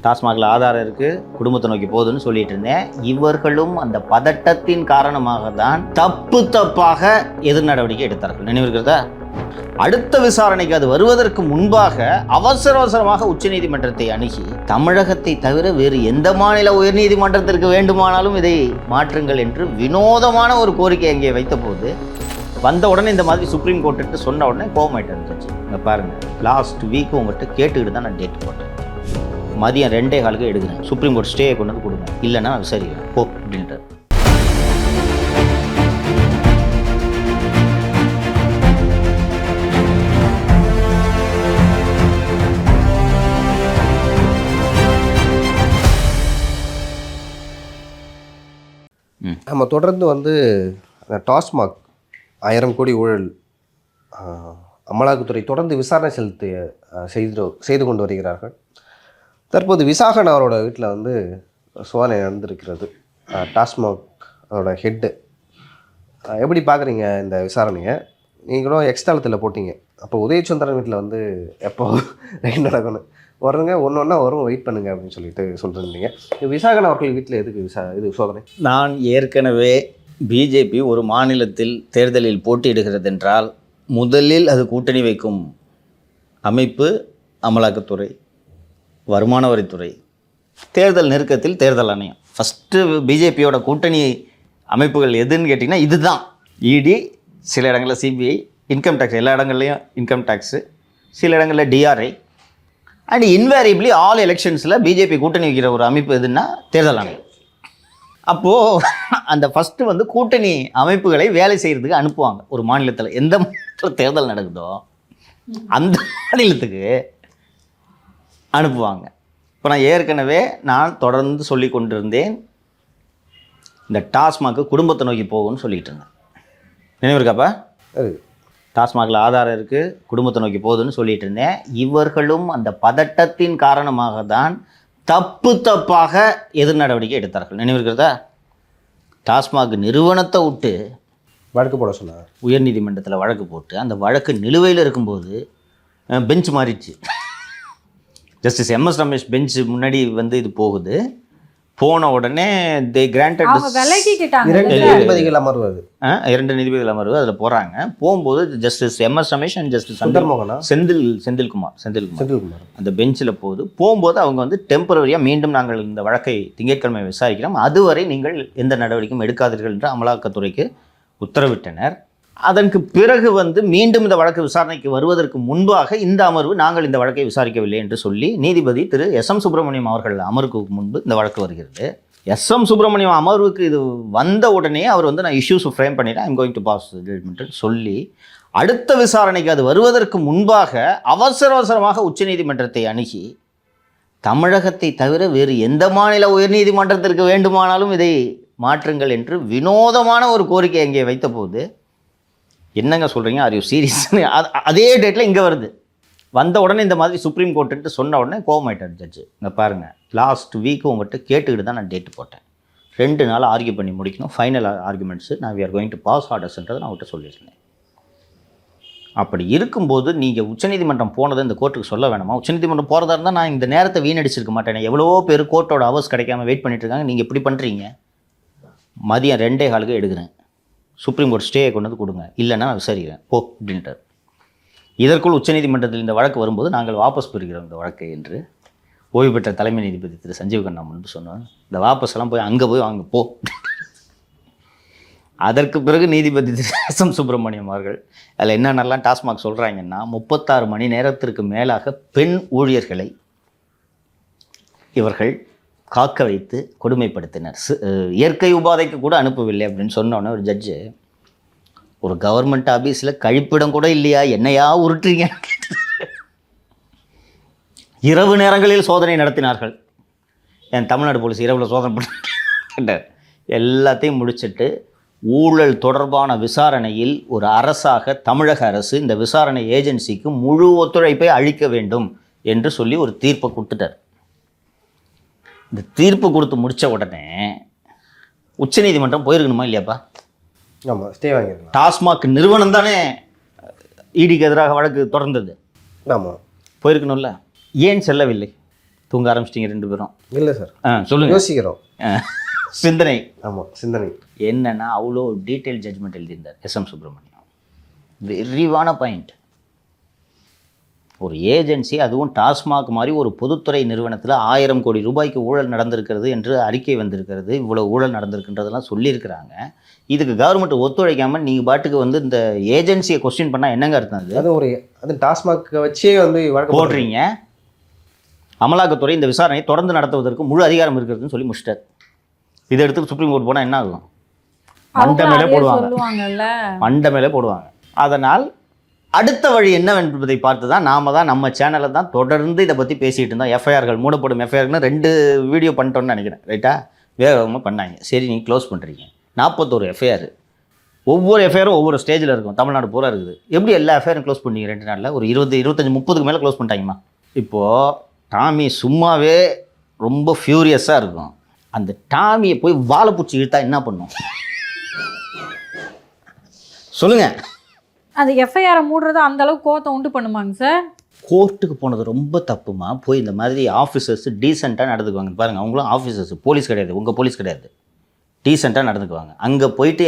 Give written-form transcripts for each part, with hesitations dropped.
டாஸ்மாகில் ஆதாரம் இருக்குது, குடும்பத்தை நோக்கி போகுதுன்னு சொல்லிட்டு இருந்தேன். இவர்களும் அந்த பதட்டத்தின் காரணமாக தான் தப்பாக எதிர் நடவடிக்கை எடுத்தார்கள். நினைவிருக்கிறதா? அடுத்த விசாரணைக்கு அது வருவதற்கு முன்பாக அவசரமாக உச்சநீதிமன்றத்தை அணுகி தமிழகத்தை தவிர வேறு எந்த மாநில உயர்நீதிமன்றத்திற்கு வேண்டுமானாலும் இதை மாற்றுங்கள் என்று வினோதமான ஒரு கோரிக்கை அங்கே வைத்த போது வந்த உடனே இந்த மாதிரி சுப்ரீம் கோர்ட்டு சொன்ன உடனே கோவமாயிட்டு இருந்துச்சு. இங்கே பாருங்கள், லாஸ்ட் வீக் உங்கள்கிட்ட கேட்டுக்கிட்டு தான் நான் டேட் போட்டேன். மதியம் 2:15 எடுக்கிறேன். சுப்ரீம் கோர்ட் ஸ்டே கொண்டு வந்து கொடுங்க, இல்லைன்னா சரி போ அப்படின்ட்டு. நம்ம தொடர்ந்து டாஸ்மாக் 1000 கோடி ஊழல் அமலாக்கத்துறை தொடர்ந்து விசாரணை செய்து கொண்டு வருகிறார்கள். தற்போது விசாகன் அவரோட வீட்டில் சோதனை நடந்திருக்கிறது. டாஸ்மாக் அதோட ஹெட்டு. எப்படி பார்க்குறீங்க இந்த விசாரணையை? நீங்களும் எக்ஸ்தலத்தில் போட்டிங்க. அப்போ உதயச்சந்திரன் வீட்டில் எப்போ ரைட் நடக்கணும் வருங்க, ஒன்று வரும், வெயிட் பண்ணுங்க அப்படின்னு சொல்லியிருந்தீங்க. விசாகன் அவர்கள் வீட்டில் எதுக்கு இது சோதனை? நான் ஏற்கனவே பிஜேபி ஒரு மாநிலத்தில் தேர்தலில் போட்டியிடுகிறது என்றால் முதலில் அது கூட்டணி வைக்கும் அமைப்பு அமலாக்கத்துறை, வருமான வரித்துறை, தேர்தல் நெருக்கத்தில் தேர்தல் ஆணையம். ஃபஸ்ட்டு பிஜேபியோட கூட்டணி அமைப்புகள் எதுன்னு கேட்டிங்கன்னா இதுதான். இடி, சில இடங்களில் சிபிஐ, இன்கம் டேக்ஸ், எல்லா இடங்கள்லையும் இன்கம் டேக்ஸு, சில இடங்களில் டிஆர்ஐ, அண்ட் இன்வேரியபிளி ஆல் எலெக்ஷன்ஸில் பிஜேபி கூட்டணி வைக்கிற ஒரு அமைப்பு எதுன்னா தேர்தல் ஆணையம். அப்போது அந்த ஃபஸ்ட்டு கூட்டணி அமைப்புகளை வேலை செய்கிறதுக்கு அனுப்புவாங்க. ஒரு மாநிலத்தில் எந்த மாநிலத்தில் தேர்தல் நடக்குதோ அந்த மாநிலத்துக்கு அனுப்புவாங்க. இப்போ நான் ஏற்கனவே தொடர்ந்து சொல்லி கொண்டிருந்தேன், இந்த டாஸ்மாக்கு குடும்பத்தை நோக்கி போகும்னு சொல்லிகிட்டு இருந்தேன். நினைவு இருக்காப்பா? டாஸ்மாகில் ஆதாரம் இருக்குது, குடும்பத்தை நோக்கி போகுதுன்னு சொல்லிட்டு இருந்தேன். இவர்களும் அந்த பதட்டத்தின் காரணமாக தான் தப்பாக எதிர் நடவடிக்கை எடுத்தார்கள். நினைவு இருக்கிறதா? டாஸ்மாக் நிறுவனத்தை விட்டு வழக்கு போட சொன்னார். உயர்நீதிமன்றத்தில் வழக்கு போட்டு அந்த வழக்கு நிலுவையில் இருக்கும்போது பெஞ்ச் மாறிடுச்சு. ஜஸ்டிஸ் MS ரமேஷ் பெஞ்ச் முன்னாடி இது போகுது. போன உடனே தே கிராண்டட் 2 நீதிபதிகள் அமர்வு. 2 நீதிபதிகள் அமர்வு அதில் போகிறாங்க. போகும்போது justice MS Ramesh and justice Senthilkumar அந்த பெஞ்சில் போகும்போது அவங்க டெம்பரரியாக மீண்டும் நாங்கள் இந்த வழக்கை திங்கட்கிழமை விசாரிக்கிறோம், அதுவரை நீங்கள் எந்த நடவடிக்கையும் எடுக்காதீர்கள் என்று அமலாக்கத்துறைக்கு உத்தரவிட்டனர். அதற்கு பிறகு மீண்டும் இந்த வழக்கு விசாரணைக்கு வருவதற்கு முன்பாக இந்த அமர்வு நாங்கள் இந்த வழக்கை விசாரிக்கவில்லை என்று சொல்லி நீதிபதி திரு SM சுப்பிரமணியம் அவர்கள் அமர்வுக்கு முன்பு இந்த வழக்கு வருகிறது. SM சுப்பிரமணியம் அமர்வுக்கு இது வந்த உடனே அவர் நான் இஷ்யூஸ் ஃப்ரேம் பண்ணிட்டேன், I'm going to pass judgement சொல்லி அடுத்த விசாரணைக்கு அது வருவதற்கு முன்பாக அவசரமாக உச்சநீதிமன்றத்தை அணுகி தமிழகத்தை தவிர வேறு எந்த மாநில உயர்நீதிமன்றத்திற்கு வேண்டுமானாலும் இதை மாற்றுங்கள் என்று வினோதமான ஒரு கோரிக்கை அங்கே வைத்த போது, என்னங்க சொல்கிறீங்க, ஆர் யூ சீரியஸ்? அதே டேட்டில் இங்கே வருது. வந்த உடனே இந்த மாதிரி சுப்ரீம் கோர்ட்டு சொன்ன உடனே கோவமாயிட்டார் ஜட்ஜு. இங்கே பாருங்கள், லாஸ்ட் வீக் உங்கள்கிட்ட கேட்டுக்கிட்டு தான் நான் டேட்டு போட்டேன். 2 நாள் ஆர்கியூ பண்ணி முடிக்கணும், ஃபைனல் ஆர்குமெண்ட்ஸு நான் we are going to pass ஆர்டர்ஸ்ன்றதை நான் அவர்கிட்ட சொல்லியிருந்தேன். அப்படி இருக்கும்போது நீங்கள் உச்சநீதிமன்றம் போனதை இந்த கோர்ட்டுக்கு சொல்ல வேணாமா? உச்சநீதிமன்றம் போகிறதா இருந்தால் நான் இந்த நேரத்தை வீணடிச்சிருக்க மாட்டேன். எவ்வளவோ பேர் கோர்ட்டோட ஹவர்ஸ் கிடைக்காம வெயிட் பண்ணிட்டு இருக்காங்க, நீங்கள் இப்படி பண்ணுறீங்க. மதியம் 2:15 எடுக்கிறேன். சுப்ரீம் கோர்ட் ஸ்டே கொண்டு வந்து கொடுங்க, இல்லைன்னா நான் விசாரிக்கிறேன் போ அப்படின்ட்டார். இதற்குள் உச்சநீதிமன்றத்தில் இந்த வழக்கு வரும்போது நாங்கள் வாபஸ் பெறுகிறோம் இந்த வழக்கை என்று ஓய்வு பெற்ற தலைமை நீதிபதி திரு சஞ்சீவ் கண்ணா முன்பு சொன்னார். இந்த வாபஸ் எல்லாம் போய் அங்கே போய் வாங்க போ. அதற்கு பிறகு நீதிபதி திரு SM சுப்பிரமணியம் அவர்கள் அதில் என்னென்னலாம் டாஸ்மாக் சொல்கிறாங்கன்னா, 36 மணி நேரத்திற்கு மேலாக பெண் ஊழியர்களை இவர்கள் காக்க வைத்து கொடுமைப்படுத்தினர், இயற்கை உபாதைக்கு கூட அனுப்பவில்லை அப்படின்னு சொன்னோன்னே ஒரு ஜட்ஜு, ஒரு கவர்மெண்ட் ஆஃபீஸில் கழிப்பிடம் கூட இல்லையா, என்னையா உருட்டுறீங்க? இரவு நேரங்களில் சோதனை நடத்தினார்கள். என் தமிழ்நாடு போலீஸ் இரவில் சோதனை பண்ண எல்லாத்தையும் முடிச்சுட்டு ஊழல் தொடர்பான விசாரணையில் ஒரு அரசாக தமிழக அரசு இந்த விசாரணை ஏஜென்சிக்கு முழு ஒத்துழைப்பை அளிக்க வேண்டும் என்று சொல்லி ஒரு தீர்ப்பை கொடுத்துட்டார். இந்த தீர்ப்பு கொடுத்து முடித்த உடனே உச்சநீதிமன்றம் போயிருக்கணுமா இல்லையாப்பா? ஆமாம், ஸ்டே வாங்கிருக்கலாம். டாஸ்மாக் நிறுவனம் தானே இடிக்கு எதிராக வழக்கு தொடர்ந்தது. ஆமாம், போயிருக்கணும்ல. ஏன் செல்லவில்லை? தூங்க ஆரம்பிச்சிட்டிங்க 2 பேரும். இல்லை சார், சொல்லுங்கள். யோசிக்கிறோம். சிந்தனை. ஆமாம், சிந்தனை. என்னன்னா அவ்வளோ டீட்டெயில் ஜட்மெண்ட் எழுதியிருந்தார் எஸ்எம் சுப்பிரமணியம். விரிவான பாயிண்ட். ஒரு ஏஜென்சி, அதுவும் டாஸ்மாக் மாதிரி ஒரு பொதுத்துறை நிறுவனத்தில் 1000 கோடி ரூபாய்க்கு ஊழல் நடந்திருக்கிறது என்று அறிக்கை வந்திருக்கிறது, இவ்வளோ ஊழல் நடந்திருக்குன்றதெல்லாம் சொல்லியிருக்கிறாங்க. இதுக்கு கவர்மெண்ட் ஒத்துழைக்காமல் நீங்கள் பாட்டுக்கு வந்து இந்த ஏஜென்சியை கொஸ்டின் பண்ணால் என்னங்க அர்த்தம்? அது டாஸ்மாக் வச்சே வந்து போடுறீங்க. அமலாக்கத்துறை இந்த விசாரணையை தொடர்ந்து நடத்துவதற்கு முழு அதிகாரம் இருக்கிறதுன்னு சொல்லி முடிச்சிட்டார். இதை எடுத்து சுப்ரீம் கோர்ட் போனால் என்ன ஆகும்? மண்டை மேலே போடுவாங்க. அதனால் அடுத்த வழி என்னவென்பதை பார்த்து தான் நம்ம சேனலை தான் தொடர்ந்து இதை பற்றி பேசிகிட்டு இருந்தோம். எஃப்ஐஆர்கள் மூடப்படும். எஃப்ஐஆர்னு 2 வீடியோ பண்ணிட்டோன்னு நினைக்கிறேன், ரைட்டா? வேகமாக பண்ணாங்க. சரி, நீங்கள் க்ளோஸ் பண்ணுறீங்க. 41 எஃப்ஐஆர். ஒவ்வொரு எஃப்ஐஆரும் ஒவ்வொரு ஸ்டேஜில் இருக்கும். தமிழ்நாடு பூரா இருக்குது. எப்படி எல்லா எஃப்ஐஆரும் க்ளோஸ் பண்ணீங்க 2 நாளில்? ஒரு 20, 25, 30க்கு மேலே க்ளோஸ் பண்ணிட்டாங்கம்மா. இப்போது டாமி சும்மாவே ரொம்ப ஃபியூரியஸாக இருக்கும். அந்த டாமியை போய் வாழை பூச்சி இழுத்தா என்ன பண்ணும் சொல்லுங்கள்? அது எஃப்ஐஆரை மூடுறது அந்த அளவுக்கு கோவத்தை உண்டு பண்ணுமாங்க சார்? கோர்ட்டுக்கு போனது ரொம்ப தப்புமா. போய் இந்த மாதிரி ஆஃபீஸர்ஸ் டீசெண்டாக நடந்துக்குவாங்க. பாருங்கள், அவங்களும் ஆஃபீஸர்ஸ், போலீஸ் கிடையாது, உங்கள் போலீஸ் கிடையாது, டீசெண்டாக நடந்துக்குவாங்க. அங்கே போயிட்டு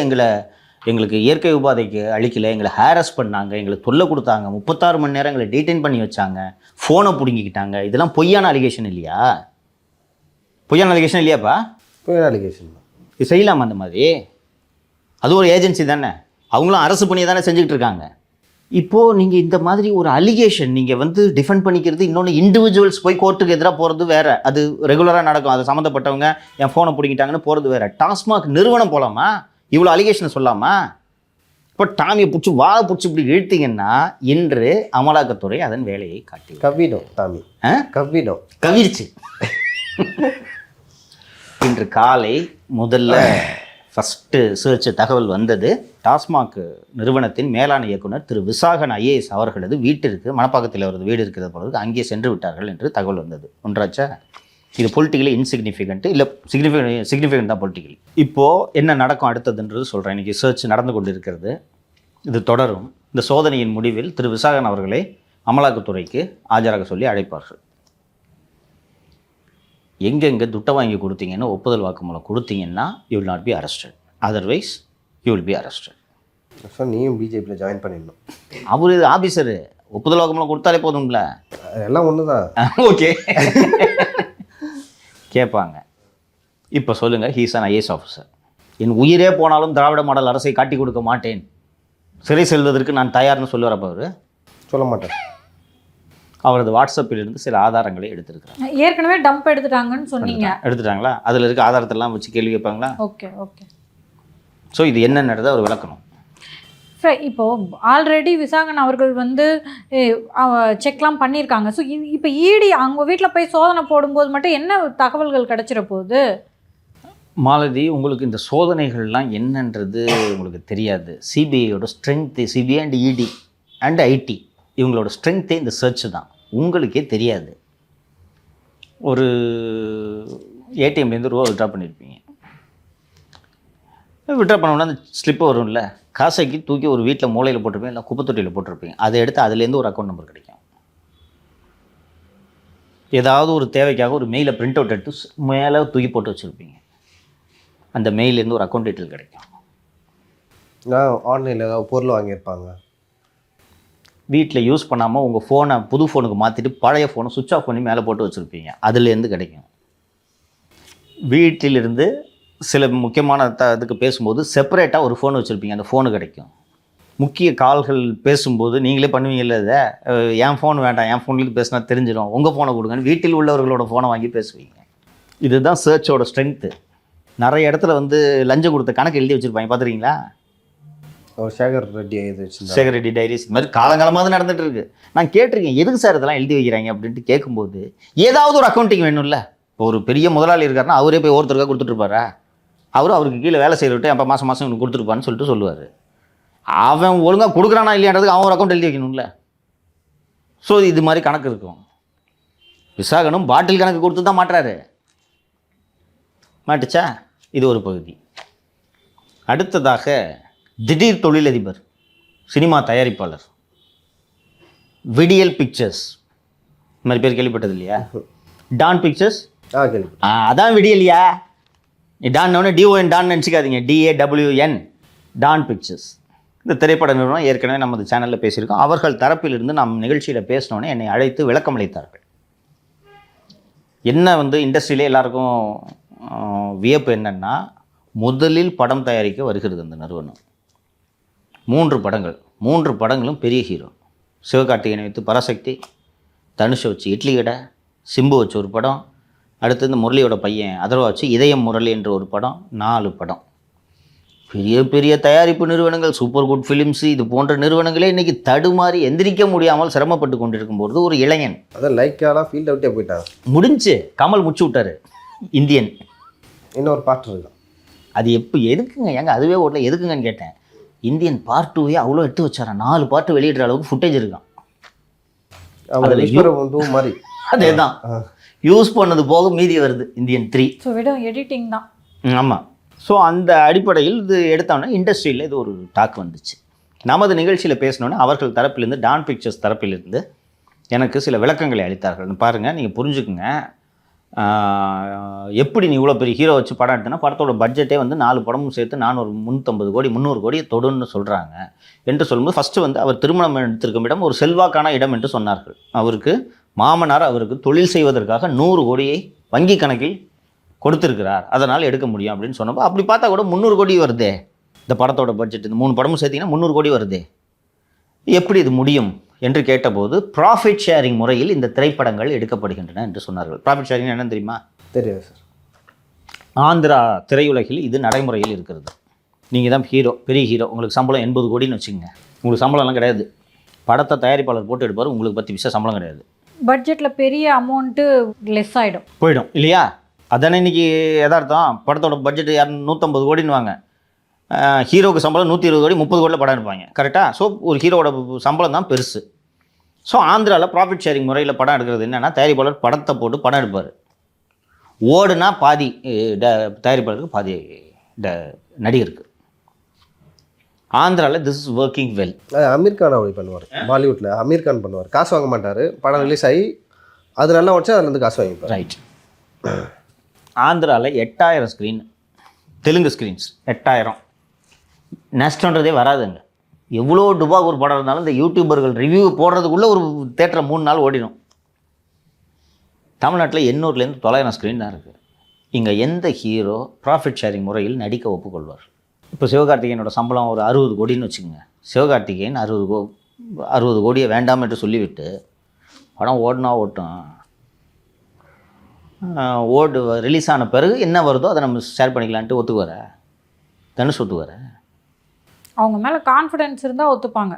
எங்களுக்கு இயற்கை உபாதைக்கு அழிக்கலை, எங்களை ஹேரஸ் பண்ணாங்க, எங்களுக்கு தொல்லை கொடுத்தாங்க, 36 மணி நேரம் எங்களை டீடைன் பண்ணி வச்சாங்க, ஃபோனை பிடுங்கிக்கிட்டாங்க. இதெல்லாம் பொய்யான அலிகேஷன் இல்லையா? பொய்யான அலிகேஷன் இல்லையாப்பா? பொய்யான அலிகேஷன். இது செய்யலாமா அந்த மாதிரி? அது ஒரு ஏஜென்சி தானே, அவங்களும் அரசு பணியை தானே செஞ்சுக்கிட்டு இருக்காங்க. இப்போது நீங்கள் இந்த மாதிரி ஒரு அலிகேஷன் நீங்கள் வந்து டிஃபெண்ட் பண்ணிக்கிறது, இன்னொன்று இண்டிவிஜுவல்ஸ் போய் கோர்ட்டுக்கு எதிராக போகிறது வேறு. அது ரெகுலராக நடக்கும். அது சம்மந்தப்பட்டவங்க என் ஃபோனை பிடிங்கிட்டாங்கன்னு போகிறது வேறு. டாஸ்மாக் நிறுவனம் போகலாமா? இவ்வளோ அலிகேஷனை சொல்லாமா? இப்போ டாமியை பிடிச்சி இப்படி இழுத்தீங்கன்னா இன்று அமலாக்கத்துறை அதன் வேலையை காட்டி கவ்விடும். டாமி கவ்விடுச்சு. இன்று காலை முதல்ல ஃபஸ்ட்டு சர்ச் தகவல் வந்தது. டாஸ்மாக் நிறுவனத்தின் மேலாண் இயக்குனர் திரு விசாகன் ஐஏஎஸ் அவர்களது வீட்டிற்கு, மணப்பாக்கத்தில் அவரது வீடு இருக்கிறது பொழுது அங்கே சென்று விட்டார்கள் என்று தகவல் வந்தது. ஒன்றாச்சா? இது பொலிட்டிக்கலி இன்சிக்னிஃபிகண்ட்டு இல்லை, சிக்னிஃபிகண்ட் தான் பொலிட்டிக்கலி. இப்போது என்ன நடக்கும் அடுத்ததுன்றது சொல்கிறேன். இன்றைக்கி சர்ச் நடந்து கொண்டு இருக்கிறது, இது தொடரும். இந்த சோதனையின் முடிவில் திரு விசாகன் அவர்களை அமலாக்கத்துறைக்கு ஆஜராக சொல்லி அழைப்பார்கள். எங்கெங்கே துட்டை வாங்கி கொடுத்தீங்கன்னு ஒப்புதல் வாக்குமூலம் கொடுத்தீங்கன்னா you will not be arrested, otherwise you will be arrested. So நீயும் பிஜேபியில் ஜாயின் பண்ணிடணும். அவர் இது ஆஃபீஸரு, ஒப்புதல் வாக்குமூலம் கொடுத்தாலே போதும்ல, எல்லாம் ஒன்று தான். ஓகே கேட்பாங்க. இப்போ சொல்லுங்கள், ஹீஸ் அன் ஐஏஎஸ் ஆஃபீஸர். என் உயிரே போனாலும் திராவிட மாடல் அரசை காட்டி கொடுக்க மாட்டேன், சிறை செல்வதற்கு நான் தயார்னு சொல்லுவாரப்ப அவர்? சொல்ல மாட்டேன். அவரது வாட்ஸ்அப்பிலிருந்து சில ஆதாரங்களை எடுத்திருக்கிறாங்க. ஏற்கனவே டம்ப் எடுத்துட்டாங்கன்னு சொன்னீங்க. எடுத்துட்டாங்களா? அதில் இருக்க ஆதாரத்தெல்லாம் வச்சு கேள்வி கேட்பாங்களா? ஓகே. ஸோ இது என்னன்றதை அவர் விளக்கணும். சார், இப்போது ஆல்ரெடி விசாகன் அவர்கள் வந்து செக்லாம் பண்ணியிருக்காங்க. ஸோ இப்போ இடி அவங்க வீட்டில் போய் சோதனை போடும்போது மட்டும் என்ன தகவல்கள் கிடச்சிட போகுது? மாலதி, உங்களுக்கு இந்த சோதனைகள்லாம் என்னன்றது உங்களுக்கு தெரியாது. சிபிஐயோட ஸ்ட்ரென்த்து, சிபிஐ அண்ட் இடி அண்ட் ஐடி இவங்களோட ஸ்ட்ரென்த்தே இந்த சர்ச் தான். உங்களுக்கே தெரியாது. ஒரு ஏடிஎம்லேருந்து ரூபா விட்ரா பண்ணியிருப்பீங்க. விட்ரா பண்ணோன்னா அந்த ஸ்லிப்பு வரும்ல, காசைக்கு தூக்கி ஒரு வீட்டில் மூலையில் போட்டிருப்பீங்க, இல்லை குப்பை தொட்டியில் போட்டிருப்பீங்க. அதை எடுத்து அதுலேருந்து ஒரு அக்கௌண்ட் நம்பர் கிடைக்கும். ஏதாவது ஒரு தேவைக்காக ஒரு மெயிலை பிரிண்ட் அவுட் எடுத்து மேலே தூக்கி போட்டு வச்சுருப்பீங்க. அந்த மெயிலேருந்து ஒரு அக்கௌண்ட் டீட்டெயில் கிடைக்கும். ஆன்லைனில் ஏதாவது பொருள் வாங்கியிருப்பாங்க, வீட்டில் யூஸ் பண்ணாமல் உங்கள் ஃபோனை புது ஃபோனுக்கு மாற்றிட்டு பழைய ஃபோனை சுவிட்ச் ஆஃப் பண்ணி மேலே போட்டு வச்சுருப்பீங்க. அதுலேருந்து கிடைக்கும். வீட்டிலிருந்து சில முக்கியமான இதுக்கு பேசும்போது செப்பரேட்டாக ஒரு ஃபோன் வச்சுருப்பீங்க, அந்த ஃபோனு கிடைக்கும். முக்கிய கால்கள் பேசும்போது நீங்களே பண்ணுவீங்கல்ல, இதை என் ஃபோன் வேண்டாம், என் ஃபோன்லேருந்து பேசினா தெரிஞ்சிடும், உங்கள் ஃபோனை கொடுங்கன்னு வீட்டில் உள்ளவர்களோட ஃபோனை வாங்கி பேசுவீங்க. இதுதான் சர்ச்சோட ஸ்ட்ரென்த்து. நிறைய இடத்துல வந்து லஞ்சம் கொடுத்த கணக்கு எழுதி வச்சுருப்பாங்க, பார்த்துருக்கீங்களா? சேகர் ரெட்டி டைரிஸ் இது மாதிரி காலங்காலமாக நடந்துகிட்டு இருக்கு. நான் கேட்டிருக்கேன், எதுக்கு சார் இதெல்லாம் எழுதி வைக்கிறாங்க அப்படின்ட்டு கேட்கும்போது, ஏதாவது ஒரு அக்கௌண்டிங் வேணும்ல. ஒரு பெரிய முதலாளி இருக்காருன்னா அவரே போய் ஒருத்தருக்காக கொடுத்துட்ருப்பாரா? அவருக்கு கீழே வேலை செய்கிறவிட்டு அப்போ மாதம் இவனுக்கு கொடுத்துருப்பான்னு சொல்லிட்டு சொல்லுவார். அவன் ஒழுங்காக கொடுக்குறானா இல்லையான்றதுக்கு அவன் ஒரு அக்கௌண்ட் எழுதி வைக்கணும்ல. ஸோ இது மாதிரி கணக்கு இருக்கும். விசாகனும் பாட்டில் கணக்கு கொடுத்து தான் மாட்டுறாரு. மாட்டுச்சா? இது ஒரு பகுதி. அடுத்ததாக திடீர் தொழிலதிபர், சினிமா தயாரிப்பாளர், விடியல் பிக்சர்ஸ், இந்த மாதிரி பேர் கேள்விப்பட்டது இல்லையா? டான் பிக்சர்ஸ் கேள்வி. அதான் விடியலையா? டான்னொன்னே டிஓஎன் டான் நினச்சிக்காதீங்க, DAWN டான் பிக்சர்ஸ். இந்த திரைப்பட நிறுவனம் ஏற்கனவே நமது சேனலில் பேசியிருக்கோம். அவர்கள் தரப்பிலிருந்து நாம் நிகழ்ச்சியில் பேசினோன்னே என்னை அழைத்து விளக்கம் அளித்தார்கள். என்ன இண்டஸ்ட்ரியிலே எல்லாருக்கும் வியப்பு என்னென்னா, முதலில் படம் தயாரிக்க வருகிறது அந்த நிறுவனம். 3 படங்களும் பெரிய ஹீரோ. சிவகார்த்திகேயனை வைத்து பராசக்தி, தனுஷை வச்சு இட்லி கடை, சிம்பு வச்சு ஒரு படம், அடுத்து இந்த முரளியோட பையன் அதர்வா வச்சு இதயம் முரளி என்ற ஒரு படம். 4 படம். பெரிய பெரிய தயாரிப்பு நிறுவனங்கள், சூப்பர் குட் ஃபிலிம்ஸு, இது போன்ற நிறுவனங்களே இன்றைக்கி தடுமாறி எந்திரிக்க முடியாமல் சிரமப்பட்டு கொண்டிருக்கும்போது ஒரு இளைஞன், அதான் லைக்காலாம் ஃபீல்ட் அவுட்டே போயிட்டாங்க. முடிஞ்சு கமல் முடிச்சு விட்டார் இந்தியன். இன்னொரு பாட்டு இருக்கான், அது எதுக்குங்க ஏங்க அதுவே ஓடல, எதுக்குங்கன்னு கேட்டேன். இந்தியன் பார்ட் 2 அவ்வளோ எடுத்து வச்சாரன், 4 பாட்டு வெளியிடுற அளவுக்கு ஃபுட்டேஜ் இருக்கான். அதில் மாதிரி அதே தான் யூஸ் பண்ணது போக மீதி வருது இந்தியன் 3. ஸோ வெறும் எடிட்டிங் தான். ஆமாம். ஸோ அந்த அடிப்படையில் இது எடுத்தோன்னா இண்டஸ்ட்ரியில் இது ஒரு டாக் வந்துச்சு. நமது நிகழ்ச்சியில் பேசினோன்னே அவர்கள் தரப்பிலிருந்து, டான் பிக்சர்ஸ் தரப்பிலிருந்து எனக்கு சில விளக்கங்களை அளித்தார்கள். பாருங்கள், நீங்கள் புரிஞ்சுக்குங்க, எப்படி நீ இவ்வளோ பெரிய ஹீரோ வச்சு படம் எடுத்தனா படத்தோட பட்ஜெட்டே 4 படமும் சேர்த்து 350 கோடி 300 கோடி தொடுன்னு சொல்கிறாங்க என்று சொல்லும்போது, ஃபஸ்ட்டு அவர் திருமணம் எடுத்திருக்கும் இடம் ஒரு செல்வாக்கான இடம் என்று சொன்னார்கள். அவருக்கு மாமனார் அவருக்கு தொழில் செய்வதற்காக 100 கோடியை வங்கி கணக்கில் கொடுத்துருக்கிறார், அதனால் எடுக்க முடியும் அப்படின்னு சொன்னப்போ, அப்படி பார்த்தா கூட 300 கோடி வருதே இந்த படத்தோட பட்ஜெட். இந்த 3 படமும் சேர்த்திங்கன்னா 300 கோடி வருதே, எப்படி இது முடியும் என்று கேட்டபோது, ப்ராஃபிட் ஷேரிங் முறையில் இந்த திரைப்படங்கள் எடுக்கப்படுகின்றன என்று சொன்னார்கள். ப்ராஃபிட் ஷேரிங் என்னன்னு தெரியுமா? தெரியாது சார். ஆந்திரா திரையுலகில் இது நடைமுறையில் இருக்கிறது. நீங்கள் தான் ஹீரோ, பெரிய ஹீரோ, உங்களுக்கு சம்பளம் 80 கோடின்னு வச்சுக்கோங்க. உங்களுக்கு சம்பளம்லாம் கிடையாது, படத்தை தயாரிப்பாளர் போட்டு எடுப்பார், உங்களுக்கு 10 பைசா சம்பளம் கிடையாது. பட்ஜெட்டில் பெரிய அமௌண்ட்டு லெஸ் ஆகிடும், போயிடும் இல்லையா? அதானே இன்றைக்கி யதார்த்தம். படத்தோட பட்ஜெட் 150 கோடின்னு வாங்க, ஹீரோக்கு சம்பளம் 120 கோடி 30 கோடியில் படம் எடுப்பாங்க, கரெக்டாக? ஸோ ஒரு ஹீரோட சம்பளம் தான் பெருசு. ஸோ ஆந்திராவில் ப்ராஃபிட் ஷேரிங் முறையில் படம் எடுக்கிறது என்னென்னா, தயாரிப்பாளர் படத்தை போட்டு படம் எடுப்பார். ஓடுனா பாதி தயாரிப்பாளருக்கு, பாதி நடிகருக்கு. ஆந்திராவில் this is working well. Aamir Khan அப்படி பண்ணுவார், பாலிவுட்டில் அமீர் கான் பண்ணுவார். காசு வாங்க மாட்டார், படம் ரிலீஸ் ஆகி அது நல்லா வச்சு அதுலேருந்து காசு வாங்கிப்பார். ரைட். ஆந்திராவில் 8000 ஸ்க்ரீன், தெலுங்கு ஸ்க்ரீன்ஸ் 8000, நஷ்டன்றதே வராதுங்க. எவ்வளோ டுபா ஒரு படம் இருந்தாலும் இந்த யூடியூபர்கள் ரிவ்யூ போடுறதுக்குள்ளே ஒரு தேட்டரை 3 நாள் ஓடிடும். தமிழ்நாட்டில் 800லேருந்து 900 ஸ்க்ரீன் தான் இருக்குது. இங்கே எந்த ஹீரோ ப்ராஃபிட் ஷேரிங் முறையில் நடிக்க ஒப்புக்கொள்வார்? இப்போ சிவகார்த்திகேயனோட சம்பளம் ஒரு 60 கோடின்னு வச்சுக்கோங்க. சிவகார்த்திகேயன் 60 கோடியை வேண்டாம் என்று சொல்லிவிட்டு படம் ஓடினா ஓட்டும், ரிலீஸ் ஆன பிறகு என்ன வருதோ அதை நம்ம ஷேர் பண்ணிக்கலான்ட்டு ஒத்துக்குவார? தனுஷ் ஒத்துக்குவார? அவங்க மேலே கான்ஃபிடென்ஸ் இருந்தால் ஒத்துப்பாங்க.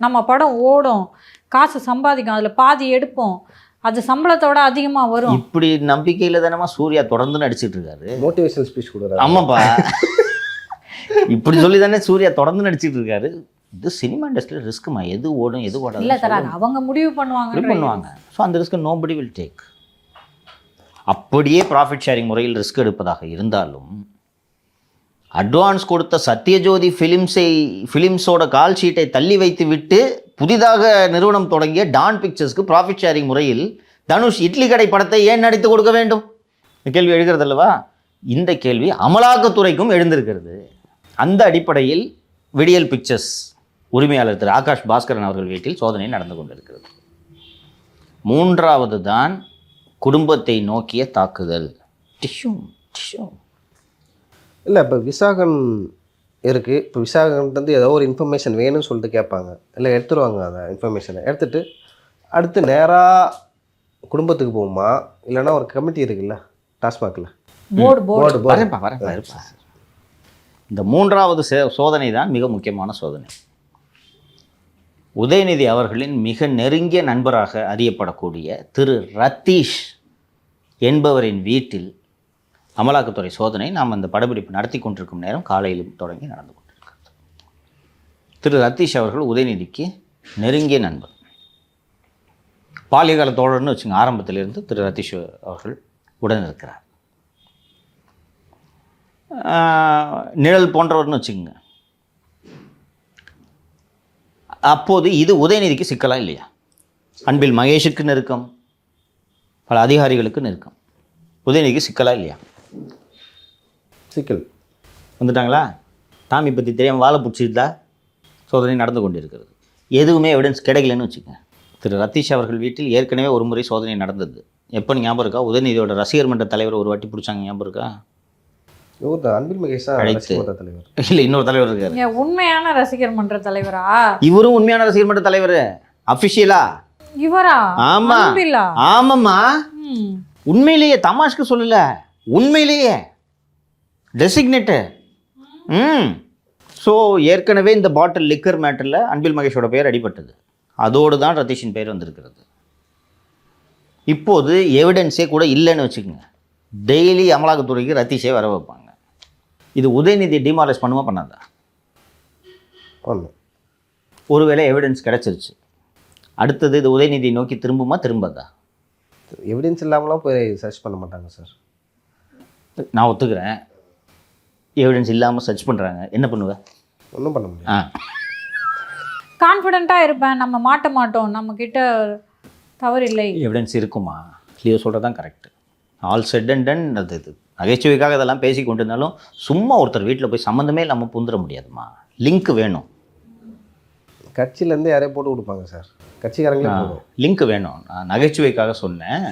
நம்ம படம் ஓடும், காசு சம்பாதிக்கும், அதில் பாதி எடுப்போம், அது சம்பளத்தோட அதிகமாக வரும். இப்படி நம்பிக்கையில் தானே சூர்யா தொடர்ந்து நடிச்சிட்டு இருக்காரு. மோட்டிவேஷனல் ஸ்பீச் கொடுக்குறாரு. ஆமாப்பா, இப்படி சொல்லி தானே சூர்யா தொடர்ந்து நடிச்சிட்டு இருக்காரு. இது சினிமா இண்டஸ்ட்ரியில் ரிஸ்க்குமா, எது ஓடும் எது ஓடாது இல்லை தராங்க, அவங்க முடிவு பண்ணுவாங்க. ஸோ அந்த ரிஸ்க்கு நோபடி வில் டேக். அப்படியே ப்ராஃபிட் ஷேரிங் முறையில் ரிஸ்க் எடுப்பதாக இருந்தாலும், அட்வான்ஸ் கொடுத்த சத்யஜோதி ஃபிலிம்ஸோட கால் ஷீட்டை தள்ளி வைத்து விட்டு புதிதாக நிறுவனம் தொடங்கிய டான் பிக்சர்ஸ்க்கு ப்ராஃபிட் ஷேரிங் முறையில் தனுஷ் இட்லி கடை படத்தை ஏன் நடித்து கொடுக்க வேண்டும்? இந்த கேள்வி எழுகிறது அல்லவா? இந்த கேள்வி அமலாக்கத்துறைக்கும் எழுந்திருக்கிறது. அந்த அடிப்படையில் விடியல் பிக்சர்ஸ் உரிமையாளர் திரு ஆகாஷ் பாஸ்கரன் அவர்கள் வீட்டில் சோதனை நடந்து கொண்டிருக்கிறது. 3வது தான் குடும்பத்தை நோக்கிய தாக்குதல். டிஷ்யூ இல்லை, இப்போ விசாகன் இருக்குது. இப்போ விசாகன்ட்டு ஏதோ ஒரு இன்ஃபர்மேஷன் வேணும்னு சொல்லிட்டு கேட்பாங்க, இல்லை எடுத்துருவாங்க. அந்த இன்ஃபர்மேஷனை எடுத்துகிட்டு அடுத்து நேராக குடும்பத்துக்கு போகுமா, இல்லைன்னா ஒரு கமிட்டி இருக்குல்ல டாஸ்மாகில், போர்டு. இந்த 3வது சோதனை தான் மிக முக்கியமான சோதனை. உதயநிதி அவர்களின் மிக நெருங்கிய நண்பராக அறியப்படக்கூடிய திரு ரத்தீஷ் என்பவரின் வீட்டில் அமலாக்கத்துறை சோதனை நாம் அந்த படப்பிடிப்பு நடத்தி கொண்டிருக்கும் நேரம் காலையிலும் தொடங்கி நடந்து கொண்டிருக்கிறது. திரு ரத்தீஷ் அவர்கள் உதயநிதிக்கு நெருங்கிய நண்பர், பாலியகால தோழர்னு வச்சுங்க. ஆரம்பத்திலிருந்து திரு ரத்தீஷ் அவர்கள் உடன் இருக்கிறார். நிழல் போன்றவர்னு வச்சுக்கோங்க. அப்போது இது உதயநிதிக்கு சிக்கலா இல்லையா? அன்பில் மகேஷுக்கு நெருக்கம், பல அதிகாரிகளுக்கு நெருக்கம். உதயநிதிக்கு சிக்கலா இல்லையா? சிக்கல். வந்துட்டாங்களா? டாமி பற்றி தெரியாமல் வாழை பிடிச்சிருந்தா சோதனை நடந்து கொண்டிருக்கிறது. எதுவுமே எவிடன்ஸ் கிடைக்கலன்னு வச்சுக்கோங்க. திரு ரத்தீஷ் அவர்கள் வீட்டில் ஏற்கனவே ஒரு முறை சோதனை நடந்தது. எப்போ ஞாபகம் இருக்கா? உதயநிதியோட ரசிகர் மன்ற தலைவர் ஒரு வாட்டி பிடிச்சாங்க, ஞாபகம் இருக்கா? அன்பில் மகேஷ் தான் ரசிகர் மன்ற தலைவர். இல்லை, இன்னொரு தலைவர் இருக்காரு. உண்மையான ரசிகர் மன்ற தலைவரா? இவரும் உண்மையான ரசிகர் மன்ற தலைவர். அஃபிஷியலா இவரா? ஆமா ஆமாம்மா, உண்மையிலேயே தமாஷ்க்கு சொல்லல, உண்மையிலேயே டெசிக்னேட்டு. ஸோ ஏற்கனவே இந்த பாட்டில் லிக்கர் மேட்டரில் அன்பில் மகேஷோட பெயர் அடிபட்டது. அதோடு தான் ரத்தீஷின் பெயர் வந்திருக்கிறது. இப்போது எவிடன்ஸே கூட இல்லைன்னு வச்சுக்கோங்க, டெய்லி அமலாக்கத்துறைக்கு ரத்தீஷே வர வைப்பாங்க. இது உதயநிதி டிமாரலைஸ் பண்ணுமா பண்ணாதா? பண்ணும். ஒருவேளை எவிடன்ஸ் கிடச்சிருச்சு, அடுத்தது இது உதயநிதி நோக்கி திரும்புமா திரும்பாதா? எவிடன்ஸ் இல்லாமலாம் போய் சர்ச் பண்ண மாட்டாங்க சார். நான் ஒத்துக்கிறேன், எவிடன்ஸ் இல்லாமல் சர்ச் பண்ணுறாங்க, என்ன பண்ணுவேன்? ஒன்றும் பண்ண முடியாது. கான்ஃபிடென்ட்டாக இருப்பேன், நம்ம மாட்ட மாட்டோம், நம்மக்கிட்ட தவறு இல்லை. எவிடன்ஸ் இருக்குமா? லியோ சொல்கிறது தான் correct. All set and ton. அது இது நகைச்சுவைக்காக இதெல்லாம் பேசி கொண்டு இருந்தாலும் சும்மா ஒருத்தர் வீட்டில் போய் சம்மந்தமே இல்லாமல் புந்துட முடியாதுமா. லிங்க் வேணும். கட்சியிலேருந்து யாரையும் போட்டு கொடுப்பாங்க சார், கட்சிக்காரங்களே போடும். லிங்க் வேணும். நான் நகைச்சுவைக்காக சொன்னேன்.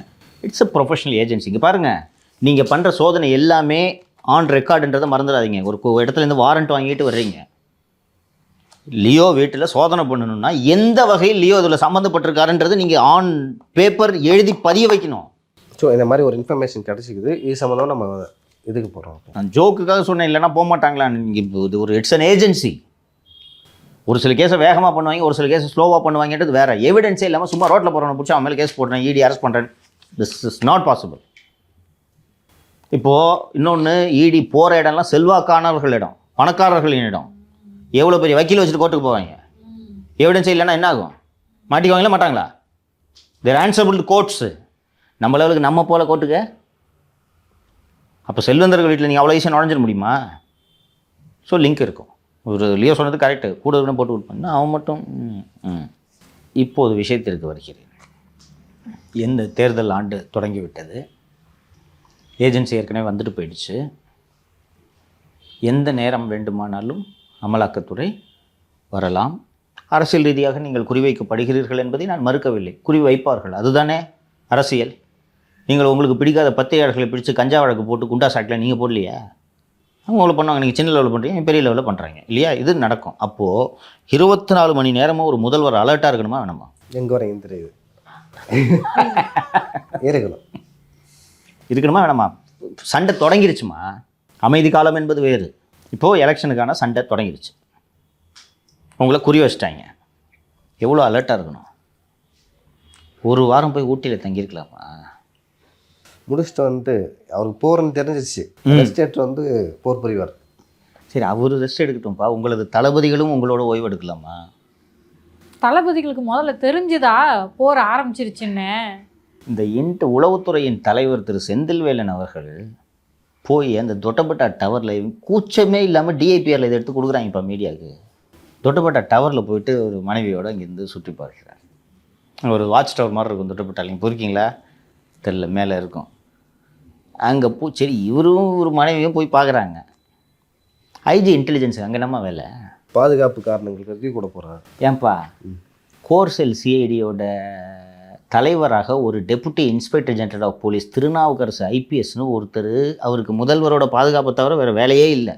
It's a professional agency. இங்கே பாருங்கள், நீங்கள் பண்ணுற சோதனை எல்லாமே ஆன் ரெக்கார்டுன்றதை மறந்துடாதீங்க. ஒரு இடத்துலேருந்து வாரண்ட் வாங்கிட்டு வர்றீங்க. லியோ வீட்டில் சோதனை பண்ணணும்னா எந்த வகையில் லியோ இதில் சம்மந்தப்பட்டிருக்காருன்றது நீங்கள் ஆன் பேப்பர் எழுதி பதிய வைக்கணும். ஸோ இந்த மாதிரி ஒரு இன்ஃபர்மேஷன் கிடச்சிக்குது, இது சம்மந்தம் நம்ம இதுக்கு போகிறோம். நான் ஜோக்குக்காக சொன்னேன், இல்லைன்னா போக மாட்டாங்களா? நீங்கள் இது ஒரு இட்ஸ் அன் ஏஜென்சி. ஒரு சில கேஸை வேகமாக பண்ணுவாங்க, ஒரு சில கேஸை ஸ்லோவாக பண்ணுவாங்கன்றது வேறு. எவிடன்ஸே இல்லாமல் சும்மா ரோட்டில் போகிறவனை பிடிச்சி அவன் மேலே கேஸ் போடுறேன், இடி அரெஸ்ட் பண்ணுறேன். This is not possible. இப்போது இன்னொன்று, இடி போகிற இடம்லாம் செல்வாக்கானவர்கள் இடம், பணக்காரர்களின் இடம். எவ்வளோ பெரிய வக்கீல் வச்சுட்டு கோர்ட்டுக்கு போவாங்க. எவிடன்ஸே இல்லைன்னா என்ன ஆகும்? மாட்டிக்குவாங்களா மாட்டாங்களா? தேர் ஆன்சரபிள் டு கோர்ட்ஸு. நம்ம லெவலுக்கு நம்ம போல கோர்ட்டுக்கு. அப்போ செல்வந்தர்கள் வீட்டில் நீங்கள் அவ்வளோ ஈஸியாக நுழைஞ்சிட முடியுமா? ஸோ லிங்க் இருக்கும். ஒரு லியோ சொன்னது கரெக்டு, கூட இருக்கணும் போட்டு கொடுப்பாங்க, அவன் மட்டும். இப்போது விஷயத்திற்கு வருகிறேன். எந்த தேர்தல் ஆண்டு தொடங்கிவிட்டது, ஏஜென்சி ஏற்கனவே வந்துட்டு போயிடுச்சு. எந்த நேரம் வேண்டுமானாலும் அமலாக்கத்துறை வரலாம். அரசியல் ரீதியாக நீங்கள் குறிவைக்கப்படுகிறீர்கள் என்பதை நான் மறுக்கவில்லை, குறிவைப்பார்கள், அதுதானே அரசியல். நீங்கள் உங்களுக்கு பிடிக்காத பத்திரிகையாளர்களை பிடிச்சி கஞ்சா வழக்கு போட்டு குண்டா சாட்டில் நீங்கள் போடலையா? அவங்க அவ்வளோ பண்ணுவாங்க. நீங்கள் சின்ன லெவலில் பண்ணுறீங்க, பெரிய லெவலில் பண்ணுறாங்க இல்லையா? இது நடக்கும். அப்போது 24 மணி நேரமும் ஒரு முதல்வர் அலர்ட்டாக இருக்கணுமா வேணுமா? எங்கே வரையும் தெரியுது இருக்கணுமா வேணாமா? சண்டை தொடங்கிருச்சுமா. அமைதி காலம் என்பது வேறு. இப்போது எலெக்ஷனுக்கான சண்டை தொடங்கிருச்சு, உங்களை குறி வச்சிட்டாங்க. எவ்வளோ அலர்ட்டாக இருக்கணும்? ஒரு வாரம் போய் ஊட்டியில் தங்கியிருக்கலாமா? முடிச்சுட்டு வந்து அவருக்கு போகிறன்னு தெரிஞ்சிச்சு, ரெஸ்ட் எடுத்து போர் புரிவார். சரி, அவர் ரெஸ்ட் எடுக்கட்டும்ப்பா. உங்களது தளபதிகளும் உங்களோட ஓய்வு எடுக்கலாமா? தளபதிகளுக்கு முதல்ல தெரிஞ்சுதா போர் ஆரம்பிச்சிருச்சுன்னு? இந்த உளவுத்துறையின் தலைவர் திரு செந்தில்வேலன் அவர்கள் போய் அந்த தொட்டப்பட்டா டவரில் கூச்சமே இல்லாமல் டிஐபிஆரில் இதை எடுத்து கொடுக்குறாங்க இப்போ மீடியாவுக்கு. தொட்டப்பட்டா டவரில் போயிட்டு ஒரு மனைவியோடு இங்கேருந்து சுற்றி பார்க்குறாங்க. ஒரு வாட்ச் டவர் மாதிரி இருக்கும் தொட்டப்பட்டாலையும், போயிருக்கீங்களா தெரில, மேலே இருக்கும். அங்கே சரி, இவரும் ஒரு மனைவியும் போய் பார்க்குறாங்க. ஐஜி இன்டெலிஜென்ஸ் அங்கே நம்ம வேலை, பாதுகாப்பு காரணங்களுக்கு ரிவ்யூ கூட போகிறாங்க. ஏன்பா, கோர்செல் சிஐடியோட தலைவராக ஒரு deputy inspector general of police Thirunavukkarasu ஐபிஎஸ்னு ஒருத்தர், அவருக்கு முதல்வரோட பாதுகாப்பை தவிர வேறு வேலையே இல்லை.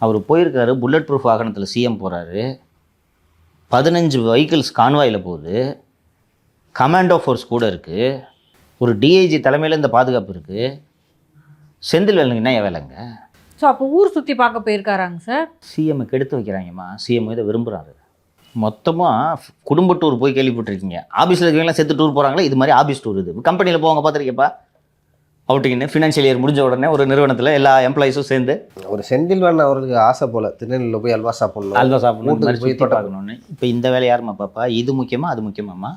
அவர் போயிருக்காரு, புல்லட் ப்ரூஃப் வாகனத்தில் சிஎம் போகிறாரு, 15 வெஹிக்கிள்ஸ் கான்வாயில் போகுது, கமாண்டோ ஃபோர்ஸ் கூட இருக்குது, ஒரு டிஐஜி தலைமையில் இந்த பாதுகாப்பு இருக்குது. செந்தில்வேலனுக்கு என்ன வேலைங்க? ஸோ அப்போ ஊர் சுற்றி பார்க்க போயிருக்காராங்க சார். சிஎம்மை கெடுத்து வைக்கிறாங்கம்மா. சிஎம் இதை விரும்புகிறாரு. மொத்தமாக குடும்ப டூர் போய் கேள்விப்பட்டிருக்கீங்க. ஆஃபீஸில் இருக்கவங்களாம் சேர்த்து டூர் போகிறாங்களா? இது மாதிரி ஆஃபீஸ் டூர். இது கம்பெனியில் போவாங்க, பார்த்துருக்கேப்பா. அவுட்டிங்கன்னு ஃபினான்ஷியல் இயர் முடிஞ்ச உடனே ஒரு நிறுவனத்தில் எல்லா எம்ப்ளாயிஸும் சேர்ந்து ஒரு செந்தில்வேலன் அவருக்கு ஆசை போல் திருநெல்வேலியில் போய் அல்வா சாப்பிடணும், அல்வா சாப்பிடணும், போய் பார்க்கணுன்னு. இப்போ இந்த வேலை யாருமா பாப்பா? இது முக்கியமாக அது முக்கியமாம்மா?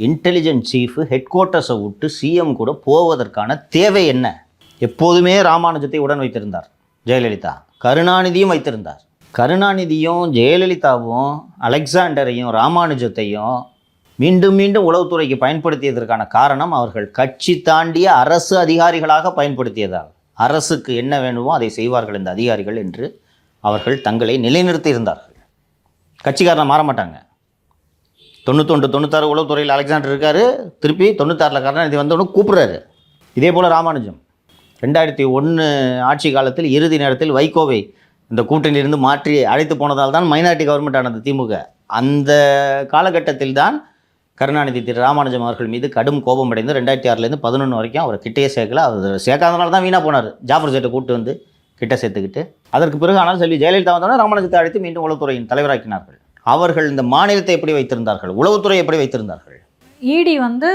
இன்டெலிஜென்ஸ் சீஃபு ஹெட் குவார்ட்டர்ஸை விட்டு சிஎம் கூட போவதற்கான தேவை என்ன? எப்போதுமே ராமானுஜத்தை உடன் வைத்திருந்தார் ஜெயலலிதா, கருணாநிதியும் வைத்திருந்தார். கருணாநிதியும் ஜெயலலிதாவும் அலெக்சாண்டரையும் ராமானுஜத்தையும் மீண்டும் மீண்டும் உளவுத்துறைக்கு பயன்படுத்தியதற்கான காரணம் அவர்கள் கட்சி தாண்டிய அரசு அதிகாரிகளாக பயன்படுத்தியதால். அரசுக்கு என்ன வேண்டுமோ அதை செய்வார்கள் இந்த அதிகாரிகள் என்று அவர்கள் தங்களை நிலைநிறுத்தி இருந்தார்கள். கட்சிக்காரனை மாற மாட்டாங்க. 91 96 உளவுத்துறையில் அலெக்சாண்டர் இருக்கார், திருப்பி 96 கருணாநிதி வந்தவொன்னு கூப்பிட்றாரு. இதே போல் ராமானுஜம் 2001 ஆட்சி காலத்தில் இறுதி நேரத்தில் வைகோவை இந்த கூட்டணியிலிருந்து மாற்றி அழைத்து போனதால் தான் மைனாரிட்டி கவர்மெண்ட் ஆனது திமுக. அந்த காலகட்டத்தில் தான் கருணாநிதி திரு ராமானுஜம் அவர்கள் மீது கடும் கோபம் அடைந்து 2006 11 வரைக்கும் அவர் கிட்டே சேர்க்கல. அவர் சேர்க்காதனால தான் வீணாக போனார். ஜாஃபர் சேட்டை கூப்பிட்டு வந்து கிட்ட சேர்த்துக்கிட்டு, அதற்கு பிறகு ஆனால் செல்வி ஜெயலலிதா வந்தோடனே ராமானுஜத்தை அழைத்து மீண்டும் உளவுத்துறையின் தலைவராக்கினார்கள். அவர்கள் இந்த மாநிலத்தை எப்படி வைத்திருந்தார்கள், உளவுத்துறை எப்படி வைத்திருந்தார்கள்? இடி வந்து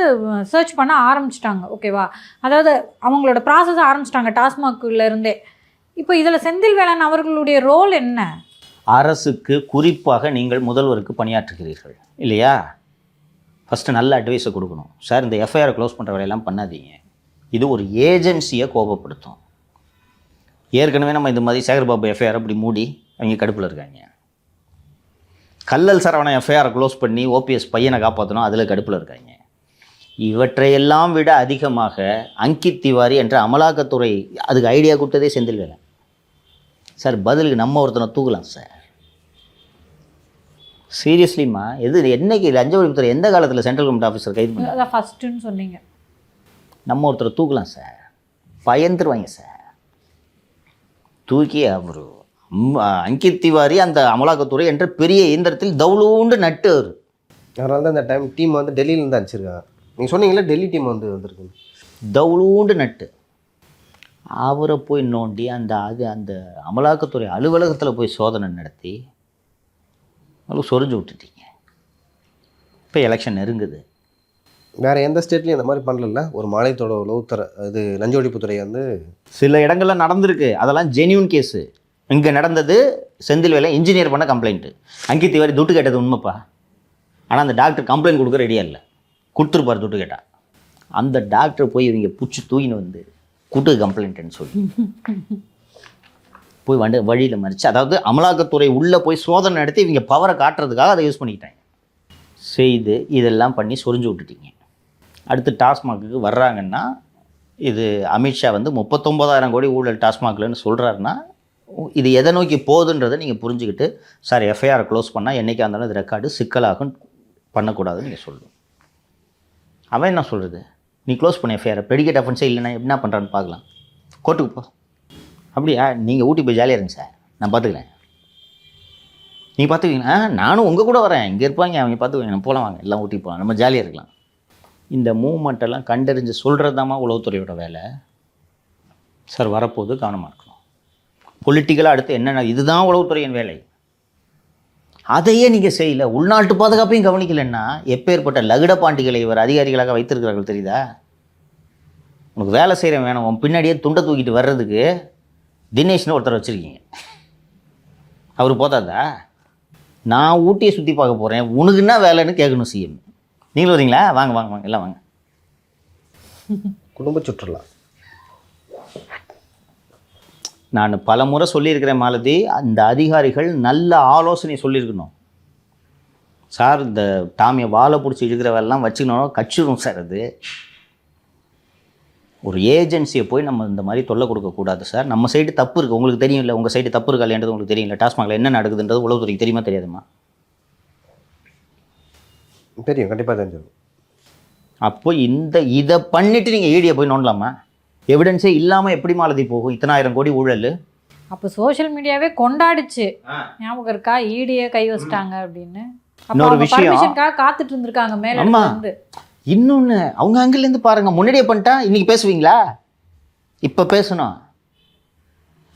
சர்ச் பண்ண ஆரம்பிச்சிட்டாங்க, ஓகேவா? அதாவது அவங்களோட ப்ராசஸ் ஆரம்பிச்சிட்டாங்க டாஸ்மாக்ல இருந்தே. இப்போ இதில் செந்தில்வேலன் அவர்களுடைய ரோல் என்ன? அரசுக்கு குறிப்பாக நீங்கள் முதல்வருக்கு பணியாற்றுகிறீர்கள் இல்லையா? ஃபஸ்ட்டு நல்ல அட்வைஸை கொடுக்கணும். சார் இந்த எஃப்ஐஆரை க்ளோஸ் பண்ணுற வேலையெல்லாம் பண்ணாதீங்க, இது ஒரு ஏஜென்சியை கோபப்படுத்தும். ஏற்கனவே நம்ம இந்த மாதிரி சேகர்பாபு எஃப்ஐஆர் அப்படி மூடி அவங்க கடுப்பில் இருக்காங்க. கல்லல் சரவணன் எஃப்ஐஆரை க்ளோஸ் பண்ணி ஓபிஎஸ் பையனை காப்பாற்றணும், அதில் கடுப்பில் இருக்காங்க. இவற்றையெல்லாம் விட அதிகமாக அங்கித் திவாரி என்ற அமலாக்கத்துறை அதுக்கு ஐடியா கொடுத்ததே செந்தில்வேலன் சார். பதிலுக்கு நம்ம ஒருத்தனை தூக்கலாம் சார். சீரியஸ்லிம்மா, எது என்னைக்கு லஞ்ச ஒழிப்புத்துறை எந்த காலத்தில் சென்ட்ரல் கவர்மெண்ட் ஆஃபீஸர் கைது பண்ணி ஃபஸ்ட்டுன்னு சொன்னீங்க? நம்ம ஒருத்தரை தூக்கலாம் சார், பயந்துருவாங்க சார். தூக்கி அவர் அங்கித் திவாரி அந்த அமலாக்கத்துறை என்ற பெரிய இயந்திரத்தில் தவுளூண்டு நட்டு அவர். அதனால தான் இந்த டைம் டீம் வந்து டெல்லியிலேருந்து அனுப்பிச்சிருக்காங்க. நீங்கள் சொன்னீங்களே டெல்லி டீம் வந்து வந்திருக்கு. தவுளூண்டு நட்டு அவரை போய் நோண்டி அந்த அமலாக்கத்துறை அலுவலகத்தில் போய் சோதனை நடத்தி அவளுக்கு சொரிஞ்சு விட்டுட்டீங்க. இப்போ எலெக்ஷன் நெருங்குது. வேறு எந்த ஸ்டேட்லையும் இந்த மாதிரி பண்ணல. ஒரு மாநிலத்தோட உளவுத்துறை இது லஞ்ச ஒழிப்புத்துறை வந்து சில இடங்கள்லாம் நடந்திருக்கு, அதெல்லாம் ஜென்யூன் கேஸு. இங்கே நடந்தது செந்தில்வேலன் இன்ஜினியர் பண்ண கம்ப்ளைண்ட்டு. அங்கித் திவாரி துட்டு கேட்டது உண்மைப்பா, ஆனால் அந்த டாக்டர் கம்ப்ளைண்ட் கொடுக்க ரெடியாக இல்லை, கொடுத்துருப்பார் துட்டு கேட்டால். அந்த டாக்டர் போய் இவங்க பிடிச்சி தூக்கின்னு வந்து கூட்டு கம்ப்ளைண்ட்டுன்னு சொல்லி போய் வழியில் மறிச்சு, அதாவது அமலாக்கத்துறை உள்ளே போய் சோதனை நடத்தி இவங்க பவரை காட்டுறதுக்காக அதை யூஸ் பண்ணிக்கிட்டாங்க. செய்து இதெல்லாம் பண்ணி சொரிஞ்சு விட்டுட்டீங்க. அடுத்து டாஸ்மாக்கு வர்றாங்கன்னா, இது அமித்ஷா வந்து 39,000 கோடி ஊழல் டாஸ்மாக்லன்னு சொல்கிறாருன்னா இது எதை நோக்கி போகுதுன்றதை நீங்கள் புரிஞ்சுக்கிட்டு, சார் எஃப்ஐஆரை க்ளோஸ் பண்ணால் என்றைக்கா இருந்தாலும் இது ரெக்கார்டு சிக்கலாகும், பண்ணக்கூடாதுன்னு நீங்கள் சொல்லணும். அவன் என்ன சொல்கிறது, நீ க்ளோஸ் பண்ண எஃப்ஐஆரை, பெடிகேட் அஃபென்ஸே இல்லைன்னா என்ன பண்ணுறான்னு பார்க்கலாம், கோர்ட்டுக்கு போ. அப்படியா, நீங்கள் ஊட்டி போய் ஜாலியாக இருங்க சார், நான் பார்த்துக்கிறேன். நீங்கள் பார்த்துக்கிங்கன்னா நானும் உங்கள் கூட வரேன், இங்கே இருப்பாங்க அவங்க பார்த்துக்குவாங்க, நம்ம போகலாம், வாங்க எல்லாம் ஊட்டி போகலாம், நம்ம ஜாலியாக இருக்கலாம். இந்த மூவ்மெண்ட்டெல்லாம் கண்டறிஞ்சு சொல்கிறது தாம்மா உளவுத்துறையோட வேலை. சார் வரப்போது கவனமாக இருக்கணும். பொலிட்டிக்கலாக அடுத்து என்னென்ன, இதுதான் உளவுத்துறையின் வேலை. அதையே நீங்கள் செய்யலை. உள்நாட்டு பாதுகாப்பையும் கவனிக்கலைன்னா எப்பேற்பட்ட லகுட பாண்டிகளை இவர் அதிகாரிகளாக வைத்திருக்கிறார்கள் தெரியுதா? உனக்கு வேலை செய்கிறேன் வேணும், உன் பின்னாடியே துண்டை தூக்கிட்டு வர்றதுக்கு தினேஷ்னு ஒருத்தர் வச்சுருக்கீங்க. அவர் போதாதா? நான் ஊட்டியை சுற்றி பார்க்க போகிறேன், உனக்கு என்ன வேலைன்னு கேட்கணும் சிஎம். நீங்களும் வரீங்களா? வாங்க வாங்க வாங்க எல்லாம் வாங்க. குடும்ப சுற்றுலா நான் பல முறை சொல்லியிருக்கிறேன் மாலதி, அந்த அதிகாரிகள் நல்ல ஆலோசனை சொல்லியிருக்கணும். சார் இந்த டாமியை வாழை பிடிச்சி இழுக்கிற வேலைலாம் வச்சுக்கணும், கச்சிடும் சார். அது ஒரு ஏஜென்சியை போய் நம்ம இந்த மாதிரி தொல்லை கொடுக்கக்கூடாது சார். நம்ம சைடு தப்பு இருக்குது, உங்களுக்கு தெரியும் இல்லை? உங்கள் சைடு தப்பு இருக்கா இல்லைன்றது உங்களுக்கு தெரியும் இல்லை? டாஸ்மாகில் என்ன நடக்குதுன்றது உளவுத்துறைக்கு தெரியுமா தெரியாதுமா? தெரியும், கண்டிப்பாக தெரிஞ்சிடும். அப்போ இதை பண்ணிவிட்டு நீங்கள் ஈடியை போய் நோண்டலாமா? எவிடன்ஸே இல்லாமல் எப்படி மாலதி போகும்? 10,000 கோடி ஊழல். அப்போ சோஷியல் மீடியாவே கொண்டாடிச்சு, ஞாபகம் இருக்கா? ஈடியை கை வச்சிட்டாங்க அப்படின்னு. இன்னொரு விஷயம் காத்துட்டு இருந்திருக்காங்க மேல இருந்து. இன்னொன்று, அவங்க அங்கிலேருந்து பாருங்கள், முன்னாடியே பண்ணிட்டா இன்றைக்கி பேசுவீங்களா? இப்போ பேசணும்.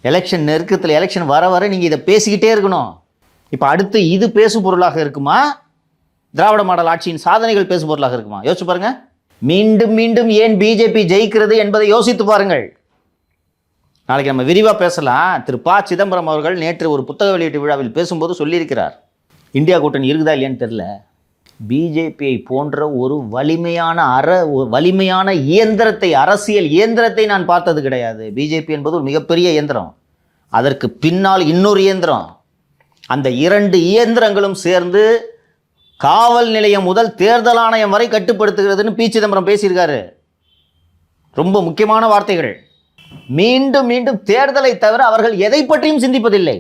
எலெக்ஷன் நெருக்கத்தில், எலெக்ஷன் வர வர நீங்கள் இதை பேசிக்கிட்டே இருக்கணும். இப்போ அடுத்து இது பேசு பொருளாக இருக்குமா, திராவிட மாடல் ஆட்சியின் சாதனைகள் பேசு பொருளாக இருக்குமா? யோசிச்சு பாருங்கள். மீண்டும் மீண்டும் ஏன் பிஜேபி ஜெயிக்கிறது என்பதை யோசித்து பாருங்கள். நாளைக்கு நம்ம விரிவாக பேசலாம். திரு ப. சிதம்பரம் அவர்கள் நேற்று ஒரு புத்தக வெளியீட்டு விழாவில் பேசும்போது சொல்லியிருக்கிறார், இந்தியா கூட்டணி இருக்குதா இல்லையான்னு தெரில, பிஜேபியை போன்ற ஒரு வலிமையான இயந்திரத்தை, அரசியல் இயந்திரத்தை நான் பார்த்தது கிடையாது. பிஜேபி என்பது ஒரு மிகப்பெரிய இயந்திரம், அதற்கு பின்னால் இன்னொரு இயந்திரம். அந்த 2 இயந்திரங்களும் சேர்ந்து காவல் நிலையம் முதல் தேர்தல் ஆணையம் வரை கட்டுப்படுத்துகிறதுன்னு பி சிதம்பரம் பேசியிருக்காரு. ரொம்ப முக்கியமான வார்த்தைகள். மீண்டும் மீண்டும் தேர்தலை தவிர அவர்கள் எதை பற்றியும் சிந்திப்பதில்லை.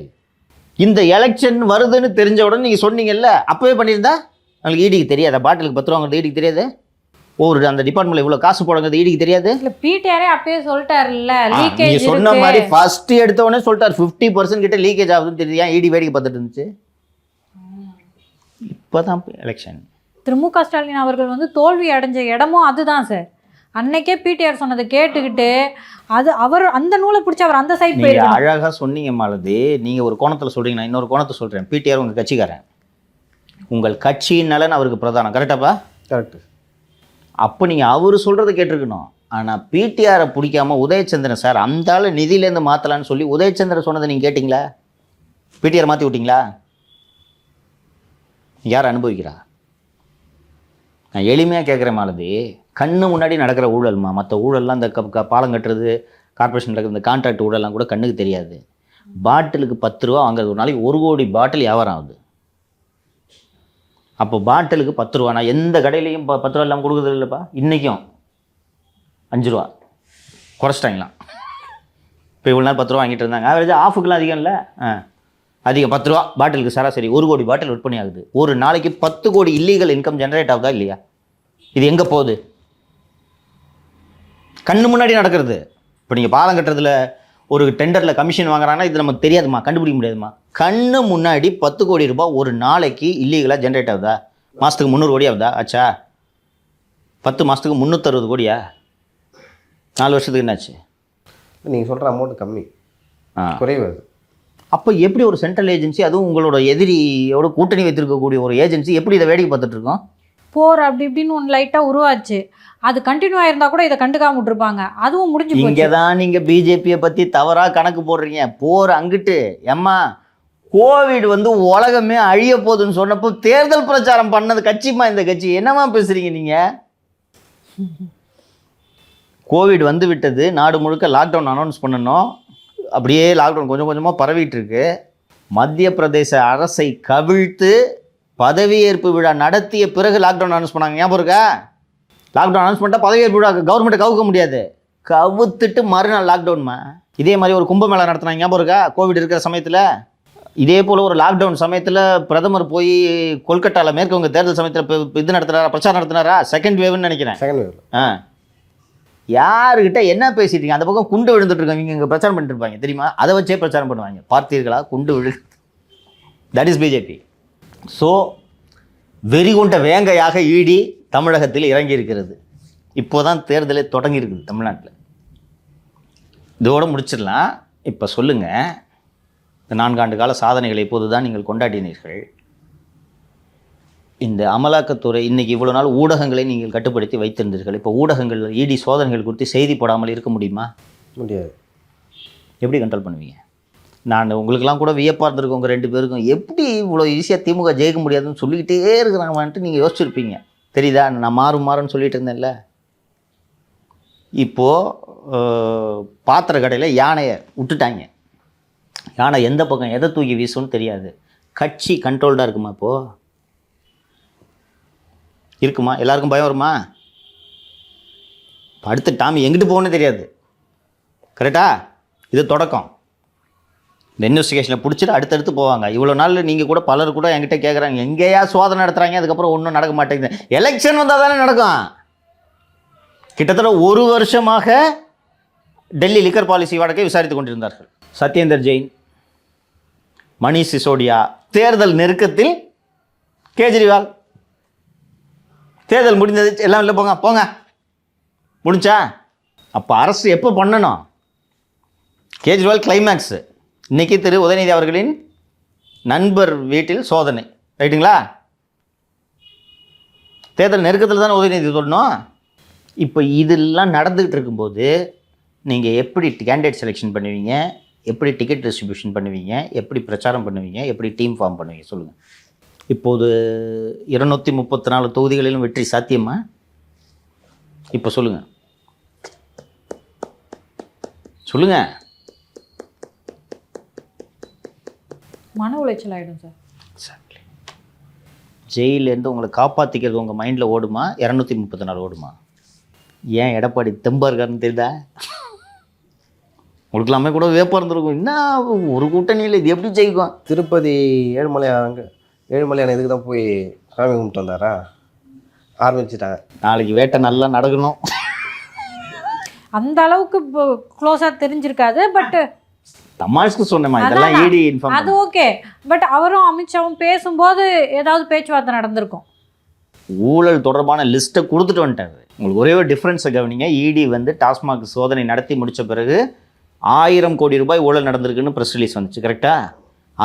இந்த எலெக்ஷன் வருதுன்னு தெரிஞ்சவுடன் நீங்கள் சொன்னீங்கல்ல, அப்போவே பண்ணியிருந்தா அவங்களுக்கு ஈடிக்கு தெரியாதா? பாட்டிலுக்கு 10 ரூபா வாங்குறது ஈடிக்கு தெரியாது? அந்த டிபார்ட்மெண்ட்டில் இவ்வளோ காசு போடுறது ஈடிக்கு தெரியாது? இல்ல பிடிஆரே அப்பயே சொல்லிட்டாருல்ல, நீங்க லீக்கேஜ் சொன்ன மாதிரி ஃபர்ஸ்ட் எடுத்த உடனே சொல்லிட்டார் 50% கிட்ட லீக்கேஜ் ஆகுதுன்னு தெரியுது. ஏன் ஈடி வேடிக்கை பார்த்துட்டு இருந்துச்சு? இப்போதான் எலெக்ஷன். திரு மு க ஸ்டாலின் அவர்கள் வந்து தோல்வி அடைஞ்ச இடமும் அதுதான் சார். அன்னைக்கே பிடிஆர் சொன்னதை கேட்டுக்கிட்டு அவர் அந்த நூலை பிடிச்சி அவர் அந்த சைட் போயிருக்காரு. அழகாக சொன்னீங்க மாலதி. நீங்கள் ஒரு கோணத்தில் சொல்கிறீங்க, நான் இன்னொரு கோணத்தை சொல்கிறேன். பிடிஆர் உங்கள் கட்சிக்காரன், உங்கள் கட்சியின் நலன் அவருக்கு பிரதானம். கரெக்டாப்பா? கரெக்டு. அப்போ நீங்கள் அவர் சொல்கிறத கேட்டிருக்கணும். ஆனால் பிடிஆரை பிடிக்காம உதயச்சந்திரன் சார் அந்த ஆள் நிதியிலேருந்து மாற்றலான்னு சொல்லி உதயச்சந்திரன் சொன்னதை நீங்கள் கேட்டிங்களா? பிடிஆர் மாற்றி விட்டிங்களா? யார் அனுபவிக்கிறா? நான் எளிமையாக கேட்குறேன் மாலதி. கண்ணு முன்னாடி நடக்கிற ஊழல்மா. மற்ற ஊழல்லாம் இந்த பாலம் கட்டுறது, கார்பரேஷன் நடக்கிற இந்த கான்ட்ராக்ட் ஊழல்லாம் கூட கண்ணுக்கு தெரியாது. பாட்டிலுக்கு 10 ரூபா வாங்குறது, ஒரு நாளைக்கு 1 கோடி பாட்டில் வியாபாரம் ஆகுது. அப்போ பாட்டிலுக்கு 10 ரூபா. நான் எந்த கடையிலையும் 10 ரூபா இல்லாமல் கொடுக்குறது இல்லைப்பா. இன்றைக்கும் 5 ரூபா குறைச்சிட்டாங்களாம். இப்போ இவ்வளோ நாள் 10 ரூபா வாங்கிட்டு இருந்தாங்க. ஆவரேஜாக ஆஃபுக்கெலாம் அதிகம் இல்லை, அதிகம் 10 ரூபா பாட்டிலுக்கு சராசரி 1 கோடி பாட்டில் விற்பனை ஆகுது. ஒரு நாளைக்கு 10 கோடி இல்லீகல் இன்கம் ஜென்ரேட் ஆகுதா இல்லையா? இது எங்கே போகுது? கண்ணு முன்னாடி நடக்கிறது. இப்போ நீங்கள் பாலம் கட்டுறதுல ஒரு டெண்டரில் கமிஷன் வாங்குறாங்கன்னா இது நமக்கு தெரியாதுமா, கண்டுபிடிக்க முடியாதுமா. கண்ணு முன்னாடி 10 கோடி ரூபாய் ஒரு நாளைக்கு இல்லீகலாக ஜென்ரேட் ஆகுதா? மாதத்துக்கு 300 கோடி ஆகுதா? ஆச்சா 10 மாதத்துக்கு 360 கோடியா? 4 வருஷத்துக்கு என்னாச்சு? நீங்கள் சொல்கிற அமௌண்ட் கம்மி, குறைவு. அப்போ எப்படி ஒரு சென்ட்ரல் ஏஜென்சி, அதுவும் உங்களோட எதிரியோட கூட்டணி வைத்திருக்கக்கூடிய ஒரு ஏஜென்சி எப்படி இதை வேடிக்கை பார்த்துட்டு இருக்கோம்? போர் அப்படி இப்படின்னு ஒன்று லைட்டாக உருவாச்சு. அது கண்டினியூ ஆயிருந்தா கூட இதை கண்டுக்காம விட்டுருப்பாங்க. அதுவும் முடிஞ்சு போச்சு. இங்கே தான் நீங்கள் பிஜேபியை பற்றி தவறாக கணக்கு போடுறீங்க. போர் அங்கிட்டு. ஏம்மா, கோவிட் வந்து உலகமே அழிய போகுதுன்னு சொன்னப்போ தேர்தல் பிரச்சாரம் பண்ணது கட்சிமா இந்த கட்சி. என்னமா பேசுகிறீங்க நீங்கள்? கோவிட் வந்து விட்டது, நாடு முழுக்க லாக்டவுன் அனௌன்ஸ் பண்ணணும். அப்படியே லாக்டவுன் கொஞ்சம் கொஞ்சமாக பரவிட்டு இருக்கு. மத்திய பிரதேச அரசை கவிழ்த்து பதவியேற்பு விழா நடத்திய பிறகு லாக்டவுன் அனௌன்ஸ் பண்ணாங்க. ஞாபகம் இருக்கா? லாக்டவுன் அனௌன்ஸ் பண்ணிட்டா பதவியேற்பு விழா கவர்மெண்ட்டை கவுக்க முடியாது. கவுத்துட்டு மறுநாள் லாக்டவுன்மா. இதே மாதிரி ஒரு கும்பமேளா நடத்தினாங்க. ஞாபகம் இருக்கா? கோவிட் இருக்கிற சமயத்தில். இதே போல் ஒரு லாக்டவுன் சமயத்தில் பிரதமர் போய் கொல்கட்டாவில் மேற்கவங்க தேர்தல் சமயத்தில் இது நடத்துனாரா, பிரச்சாரம் நடத்தினாரா? செகண்ட் வேவ்னு நினைக்கிறேன். Second wave. யாருக்கிட்ட என்ன பேசிட்டீங்க? அந்த பக்கம் குண்டு விழுந்துட்டு இருக்காங்க, இங்கே பிரச்சாரம் பண்ணிட்டு இருப்பாங்க தெரியுமா? அதை வச்சே பிரச்சாரம் பண்ணுவாங்க. பார்த்தீர்களா? குண்டு விழு. That is BJP. ஸோ வெறி கொண்ட வேங்கையாக ஈடி தமிழகத்தில் இறங்கி இருக்கிறது. இப்போதான் தேர்தலே தொடங்கியிருக்குது தமிழ்நாட்டில். இதோடு முடிச்சிடலாம். இப்போ சொல்லுங்கள், இந்த 4 ஆண்டு கால சாதனைகளை இப்போது தான் நீங்கள் கொண்டாடினீர்கள். இந்த அமலாக்கத்துறை இன்றைக்கி இவ்வளோ நாள் ஊடகங்களை நீங்கள் கட்டுப்படுத்தி வைத்திருந்தீர்கள். இப்போ ஊடகங்கள் இடி சோதனைகள் குறித்து செய்தி போடாமல் இருக்க முடியுமா? முடியாது. எப்படி கண்ட்ரோல் பண்ணுவீங்க? நான் உங்களுக்கெல்லாம் கூட வியப்பாக இருந்திருக்கோம். உங்கள் 2 பேருக்கும் எப்படி இவ்வளோ ஈஸியாக திமுக ஜெயிக்க முடியாதுன்னு சொல்லிக்கிட்டே இருக்கிறாங்கன்ட்டு நீங்கள் யோசிச்சுருப்பீங்க. தெரியுதா? நான் மாறுன்னு சொல்லிட்டு இருந்தேன்ல. இப்போது பாத்திர கடையில் யானையை விட்டுட்டாங்க. யானை எந்த பக்கம் எதை தூக்கி வீசுன்னு தெரியாது. கட்சி கண்ட்ரோல்டாக இருக்குமா? இப்போது இருக்குமா? எல்லாருக்கும் பயம் வருமா? அடுத்த டாமி எங்கிட்டு போகணுன்னு தெரியாது. கரெக்டா? இது தொடக்கம். இந்த இன்வெஸ்டிகேஷனில் பிடிச்சிட்டு அடுத்தடுத்து போவாங்க. இவ்வளோ நாள் நீங்கள் கூட பலர் கூட என்கிட்ட கேட்குறாங்க, எங்கேயா சோதனை நடத்துகிறாங்க, அதுக்கப்புறம் ஒன்றும் நடக்க மாட்டேங்குது. எலெக்ஷன் வந்தால் தானே நடக்கும். கிட்டத்தட்ட 1 வருஷமாக டெல்லி லிக்கர் பாலிசி வழக்கை விசாரித்து கொண்டிருந்தார்கள். சத்யேந்தர் ஜெயின், மணீஷ் சிசோடியா. தேர்தல் நெருக்கத்தில் கேஜ்ரிவால், தேர்தல் முடிந்தது, எல்லாம் இல்லை போங்க முடிஞ்சா. அப்போ அரசு எப்போ பண்ணணும்? கேஜ்ரிவால் கிளைமேக்ஸு. இன்றைக்கி திரு உதயநிதி அவர்களின் நண்பர் வீட்டில் சோதனை. ரைட்டுங்களா? தேர்தல் நெருக்கத்தில் தானே உதயநிதி சொல்லணும். இப்போ இதெல்லாம் நடந்துக்கிட்டு இருக்கும்போது நீங்கள் எப்படி கேண்டிடேட் செலெக்ஷன் பண்ணுவீங்க? எப்படி டிக்கெட் டிஸ்ட்ரிபியூஷன் பண்ணுவீங்க? எப்படி பிரச்சாரம் பண்ணுவீங்க? எப்படி டீம் ஃபார்ம் பண்ணுவீங்க? சொல்லுங்கள். இப்போது 234 தொகுதிகளிலும் வெற்றி சாத்தியமா? இப்போ சொல்லுங்கள். மன உளைச்சல் ஆகிடும் சார். ஜெயிலேருந்து உங்களை காப்பாற்றிக்கிறது உங்கள் மைண்டில் ஓடுமா 234 ஓடுமா? ஏன் எடப்பாடி தெம்பா இருக்காருன்னு தெரியுதா? உங்களுக்கெல்லாமே கூட வேப்பா இருந்திருக்கும். என்ன ஒரு கூட்டணியில் இது எப்படி ஜெயிக்கும்? திருப்பதி ஏழுமலையான இதுக்கு தான் போய் சாமி கும்பிட்டு வந்தாரா? ஆரம்பிச்சிட்டாங்க. நாளைக்கு வேட்டை நல்லா நடக்கணும். அந்த அளவுக்கு க்ளோஸாக தெரிஞ்சிருக்காது. பட் தமாஷ்க்கு சொன்னேமா, இதெல்லாம் ஈடி இன்ஃபார்ம். அது ஓகே. பட் அவரும் அமித்ஷாவும் பேசும்போது ஏதாவது பேச்சுவார்த்தை நடந்திருக்கும். ஊழல் தொடர்பான லிஸ்ட்டை கொடுத்துட்டு வந்துட்டாரு. உங்களுக்கு ஒரே ஒரு டிஃப்ரென்ஸை கவனிங்க. இடி வந்து டாஸ்மாக் சோதனை நடத்தி முடித்த பிறகு 1000 கோடி ரூபாய் ஊழல் நடந்திருக்குன்னு ப்ரெஸ் ரிலீஸ் வந்துச்சு. கரெக்டா?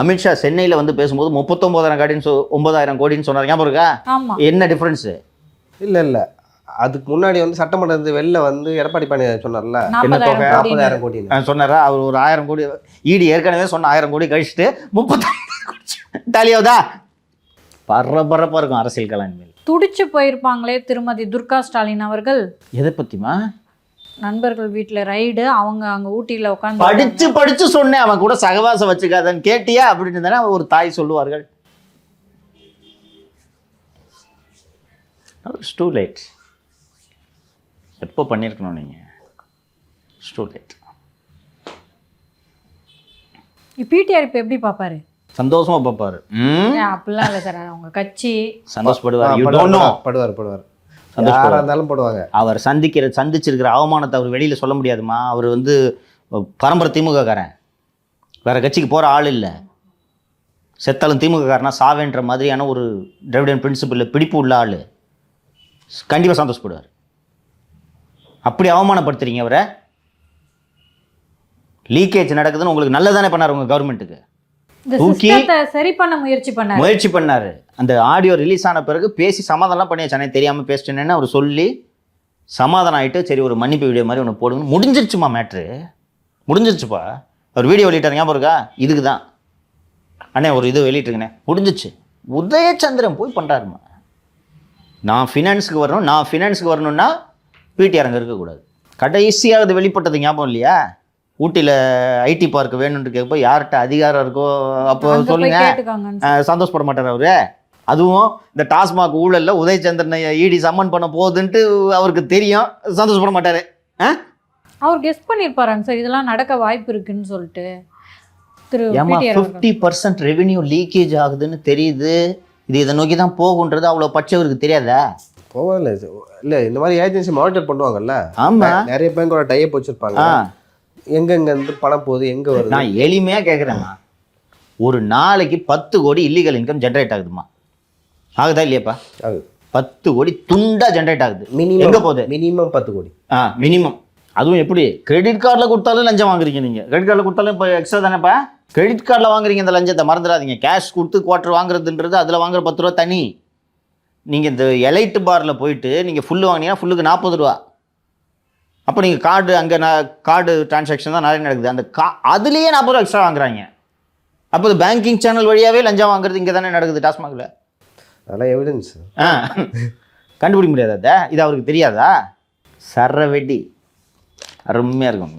அமித்ஷா சென்னையில் வந்து பேசும்போது 39,000 கோடின்னு சொன்னார். ஞாபகம் இருக்கா? ஆமாம். என்ன டிஃப்ரென்ஸு? இல்லை அதுக்கு முன்னாடி வந்து சட்டமன்றத்து வெளில வந்து எடப்பாடி பழனிசாமி சொன்னார்ல, 40,000 கோடி சொன்னாரா? அவர் ஒரு 1000 கோடி இடி ஏற்கனவே சொன்ன 1000 கோடி கழிச்சுட்டு 30 டாலியாவதா? பரபரப்பாக இருக்கும் அரசியல் கலாண்மையில். துடிச்சு போயிருப்பாங்களே திருமதி துர்கா ஸ்டாலின் அவர்கள். எதை பற்றிமா? நண்பர்கள் வீட்டில் ரைடு, அவங்க அங்கே ஊட்டியில் உட்காந்து படிச்சு சொன்னேன் அவன் கூட சகவாசம் வச்சுக்காதன்னு. கேட்டியா அப்படின்னு தானே ஒரு தாய் சொல்லுவார்கள். It's too late. எப்போ பண்ணியிருக்கணும் நீங்கள்? It's too late. பிடிஆர் இப்போ எப்படி பார்ப்பாரு? சந்தோஷமா பார்ப்பாரு. அப்படிலாம் இல்லை சார், அவங்க கட்சி சந்தோஷப்படுவார். படுவார். யாராக இருந்தாலும் போடுவாங்க. அவர் சந்திச்சிருக்கிற அவமானத்தை அவர் வெளியில் சொல்ல முடியாதுமா. அவர் வந்து பரம்பரை திமுககாரன், வேறு கட்சிக்கு போகிற ஆள் இல்லை. செத்தாலும் திமுககாரனா சாவேன்ற மாதிரியான ஒரு திராவிடன் பிரின்சிபலில் பிடிப்பு உள்ள ஆள். கண்டிப்பாக சந்தோஷப்படுவார். அப்படி அவமானப்படுத்துறீங்க அவரை. லீக்கேஜ் நடக்குதுன்னு உங்களுக்கு நல்லதானே பண்ணார் உங்கள் கவர்மெண்ட்டுக்கு. தூக்கி சரி பண்ண முயற்சி பண்ணாரு. அந்த ஆடியோ ரிலீஸ் ஆன பிறகு பேசி சமாதானம் பண்ணியாச்சு. எனக்கு தெரியாமல் பேசிட்டேன்னு அவர் சொல்லி சமாதானம் ஆகிட்டு, சரி ஒரு மன்னிப்பு வீடியோ மாதிரி ஒன்று போடுங்க. முடிஞ்சிருச்சுமா மேட்ரு, முடிஞ்சிருச்சுப்பா. அவர் வீடியோ வெளியிட்டார், ஞாபகம் இருக்கா? இதுக்கு தான் அண்ணே ஒரு இது வெளியிட்டுருங்கண்ணே, முடிஞ்சிச்சு. உதயச்சந்திரன் போய் பண்ணுறாருமா. நான் ஃபினான்ஸுக்கு வரணும்னா பிடிஆர் அங்கே இருக்கக்கூடாது. கடைசியாக அது வெளிப்பட்டது ஞாபகம் இல்லையா? ஊட்டியில் ஐடி பார்க் வேணும்னு கேட்போ யார்கிட்ட அதிகாரம் இருக்கோ அப்போ சொல்லுங்க, சந்தோஷப்பட மாட்டார் அவரு. அதுவும் இந்த டாஸ்மாக் ஊழலில் உதயச்சந்திரனை இடி சம்மன் பண்ண போகுதுன்ட்டு அவருக்கு தெரியும், சந்தோஷப்பட மாட்டார். அவர் கெஸ் பண்ணியிருப்பாராங்க சார் இதெல்லாம் நடக்க வாய்ப்பு இருக்குன்னு சொல்லிட்டு. ஏமா 50% ரெவென்யூ லீக்கேஜ் ஆகுதுன்னு தெரியுது, இது இதை நோக்கி தான் போகுன்றது அவ்வளோ பட்சவருக்கு தெரியாதா? போகல இல்லை, இந்த மாதிரி ஏஜென்சி மானிட்டர் பண்ணுவாங்கல்ல. ஆமாம், நிறைய பேங்கோட டைப் வச்சுருப்பாங்க, எங்கெங்கேருந்து பணம் போகுது, எங்கே வருது. நான் எளிமையாக கேட்குறேம்மா, ஒரு நாளைக்கு 10 கோடி இல்லீகல் இன்கம் ஜென்ரேட் ஆகுதுமா, ஆகுதா இல்லையாப்பா? ஆகுது. 10 கோடி துண்டாக ஜென்ரேட் ஆகுது. மினிமம் எங்கே போகுது? மினிமம் 10 கோடி. மினிமம். அதுவும் எப்படி? கிரெடிட் கார்டில் கொடுத்தாலும் லஞ்சம் வாங்குறீங்க நீங்கள். கிரெடிட் கார்டில் கொடுத்தாலும் இப்போ எக்ஸ்ட்ரா தானேப்பா? கிரெடிட் கார்டில் வாங்குறீங்க இந்த லஞ்சத்தை, மறந்துடாதீங்க. கேஷ் கொடுத்து குவார்ட்டர் வாங்குறதுன்றது அதில் வாங்குற 10 ரூபா தனி. நீங்கள் இந்த எலைட்டு பாரில் போயிட்டு நீங்கள் ஃபுல்லு வாங்கினீங்கன்னா ஃபுல்லுக்கு 40 ரூபா. அப்போ நீங்கள் கார்டு அங்கே கார்டு டிரான்சாக்ஷன் தான் நிறைய நடக்குது, அந்த அதுலேயே 40 ரூபா எக்ஸ்ட்ரா வாங்குறாங்க. அப்போ பேங்கிங் சேனல் வழியாகவே லஞ்சம் வாங்குறது இங்கே தானே நடக்குது டாஸ்மாகில். அதெல்லாம் எவிடன்ஸ் கண்டுபிடிக்க முடியாதா? இது அவருக்கு தெரியாதா? சரவெடி அருமையாக இருக்கும்.